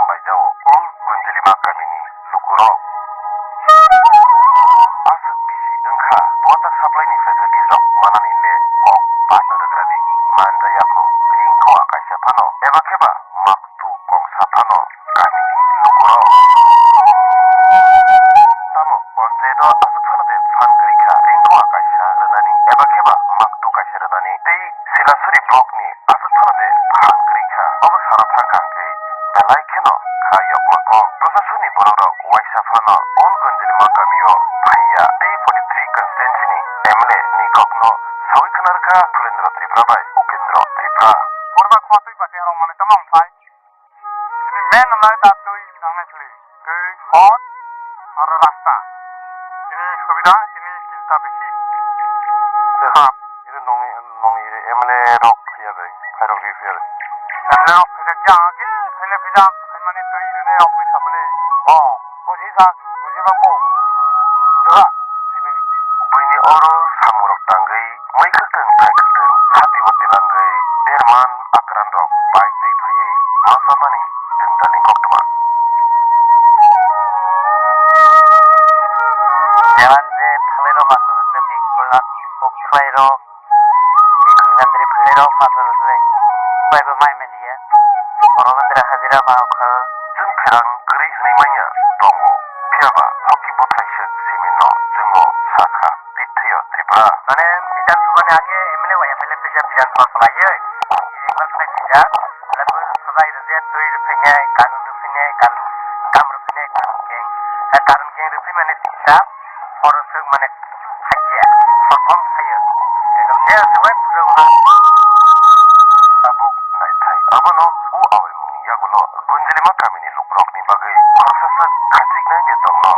laijao gunjlima gamini lukurok asuk bisi engkha water supply ni facilities rok manani le kok patno regradi manjayako ringko akaisya phano eba kheba maktu kongsa phano gamini lukurok tamo ponchedo asuk phano de phan krikha ringko akaisya renani eba kheba maktu kaisya renani tei silasuri block ni asuk phano de phan krikha obo sara thangkangke belai kheno khayok makok prosasuni borok waisa phano all gunjlima gamio phaiya tei 43 constituency ni MLA ni kokno sawi khnarkha Pulendra Tripura bai Ukendra Tripura Orba khwatui bate rong mane tamang phai ini main lai ta tui nangnai chuli ke hot ar rasta ini subida ini cinta besi hap ire nongi ire MLA rok phaiya dai phairok ri phaiya samna phajak jage phele phajak mane tui rene apni saple bo bosi sa bosi ba bo jora phimini buini oro samurok tanggai maikhateng thaikhateng hati watilangai derman akran rok bai tui phaiyi masamani dengdani koktoman 대만제 팔레로 마서르슬레 미콜라 오프라이로 미kun산들이 플레로 마서르슬레 파이브 마이멜리에 여러분들의 하지라 마우컬 증패랑 그리 흔히마냐 동구 피아바 호키 보타이식 시민노 증오 사카 비트여 트리프라 나는 비단 수건에 하게 에밀레 와야 펠레 페자 비단 수건라예 이걸 페자 라고 사다이르제 토이르 페냐 가룬 루페냐 가룬 감루 페냐 가룬 갱 루페만에 틱사 어르스 만에 하지야 퍼폼 사여 에덤 제어 스웨 프로하 abuk naitai abano u awai muni yagulo gunjlima kamini lukrok ni bagai proses khachigna je tongno